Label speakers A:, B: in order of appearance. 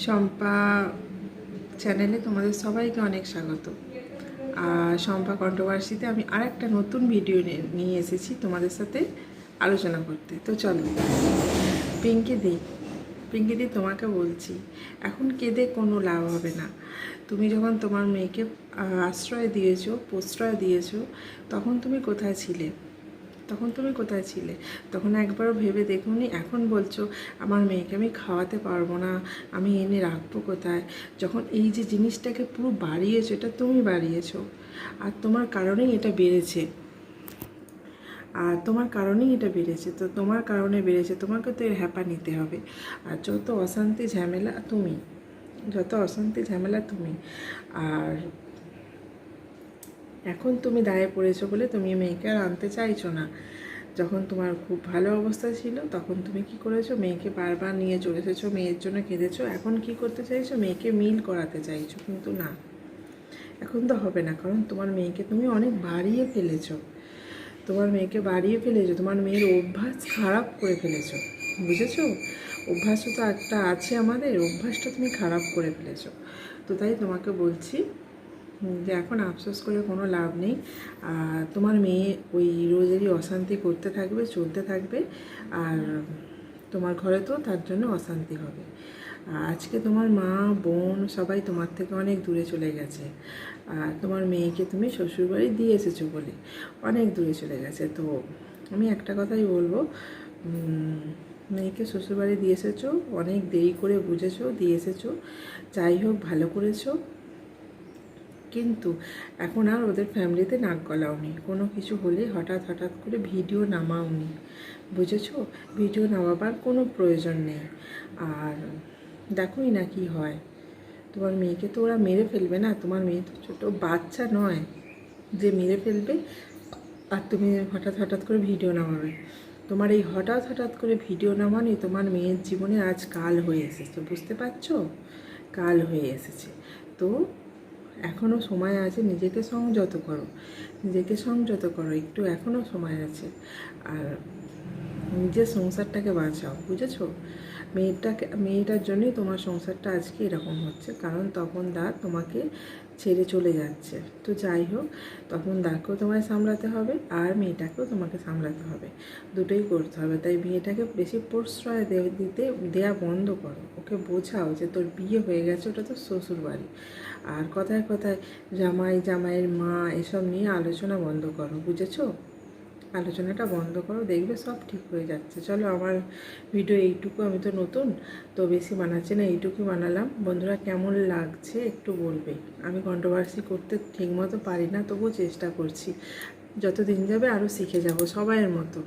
A: শম্পা চ্যানেলে তোমাদের সবাইকে অনেক স্বাগত। আর শম্পা কন্ট্রোভার্সিতে আমি আরেকটা নতুন ভিডিও নিয়ে এসেছি তোমাদের সাথে আলোচনা করতে। তো চলো, পিঙ্কিদি তোমাকে বলছি, এখন কেঁদে কোনো লাভ হবে না। তুমি যখন তোমার মেয়েকে আশ্রয় দিয়েছো, প্রশ্রয় দিয়েছো, তখন তুমি কোথায় ছিলে? তখন একবারও ভেবে দেখুনি? এখন বলছো আমার মেয়েকে আমি খাওয়াতে পারবো না, আমি এনে রাখবো কোথায়? যখন এই যে জিনিসটাকে পুরো বাড়িয়েছো, এটা তুমি বাড়িয়েছো, আর তোমার কারণেই এটা বেড়েছে। তো তোমার কারণে বেড়েছে, তোমাকে তো এর হ্যাপা নিতে হবে। আর যত অশান্তি ঝামেলা তুমি। আর এখন তুমি দায়ে পড়েছো বলে তুমি মেয়েকে আর আনতে চাইছো না। যখন তোমার খুব ভালো অবস্থা ছিল তখন তুমি কি করেছো? মেয়েকে বারবার নিয়ে চলে এসেছো, মেয়ের জন্য কেঁদেছো। এখন কি করতে চাইছো? মেয়েকে মিল করাতে চাইছো, কিন্তু না, এখন তো হবে না। কারণ তোমার মেয়েকে তুমি অনেক বাড়িয়ে ফেলেছো। তোমার মেয়ের অভ্যাস খারাপ করে ফেলেছো, বুঝেছো? অভ্যাসও তো একটা আছে আমাদের, অভ্যাসটা তুমি খারাপ করে ফেলেছো। তো তাই তোমাকে বলছি যে এখন আফসোস করে কোনো লাভ নেই। তোমার মেয়ে ওই রোজেরই অশান্তি করতে থাকবে, চলতে থাকবে, আর তোমার ঘরে তো তার জন্য অশান্তি হবে। আজকে তোমার মা, বোন সবাই তোমার থেকে অনেক দূরে চলে গেছে। আর তোমার মেয়েকে তুমি শ্বশুরবাড়ি দিয়ে এসেছো বলে অনেক দূরে চলে গেছে। তো আমি একটা কথাই বলবো, মেয়েকে শ্বশুরবাড়ি দিয়ে এসেছো, অনেক দেরি করে বুঝেছো দিয়ে এসেছো, যাই হোক ভালো করেছো। কিন্তু এখন আর ওদের ফ্যামিলিতে নাক গলাওনি। কোনো কিছু হলে হঠাৎ করে ভিডিও নামাওনি, বুঝেছো? ভিডিও নামাবার কোনো প্রয়োজন নেই। আর দেখোই না কি হয়। তোমার মেয়েকে তো ওরা মেরে ফেলবে না, তোমার মেয়ে তো ছোটো বাচ্চা নয় যে মেরে ফেলবে। আর তুমি হঠাৎ করে ভিডিও নামাবে। তোমার এই হঠাৎ করে ভিডিও নামানি তোমার মেয়ের জীবনে আজ কাল হয়ে এসেছে, বুঝতে পারছো? কাল হয়ে এসেছে। তো এখনও সময় আছে, নিজেকে সংযত করো একটু, এখনও সময় আছে। আর নিজের সংসারটাকে বাঁচাও, বুঝেছো? মেয়েটার জন্যই তোমার সংসারটা আজকে এরকম হচ্ছে, কারণ তখন দা তোমাকে ছেড়ে চলে যাচ্ছে। তো যাই হোক, তখন দাকেও তোমায় সামলাতে হবে আর মেয়েটাকেও তোমাকে সামলাতে হবে, দুটোই করতে হবে। তাই মেয়েটাকে বেশি প্রশ্রয় দেওয়া বন্ধ করো। ওকে বোঝাও যে তোর বিয়ে হয়ে গেছে, ওটা তো শ্বশুর বাড়ি। আর কথায় জামাইয়ের মা এসব নিয়ে আলোচনা বন্ধ করো, বুঝেছো? আলোচনাটা বন্ধ করো, দেখবে সব ঠিক হয়ে যাচ্ছে। চলো, আমার ভিডিও এইটুকু। আমি তো নতুন, তো বেশি বানাচ্ছি না, এইটুকুই বানালাম। বন্ধুরা কেমন লাগছে একটু বলবে। আমি কন্ট্রোভার্সি করতে ঠিকমতো পারি না, তবুও চেষ্টা করছি। যত দিন যাবে আরও শিখে যাব সবাইয়ের মতো।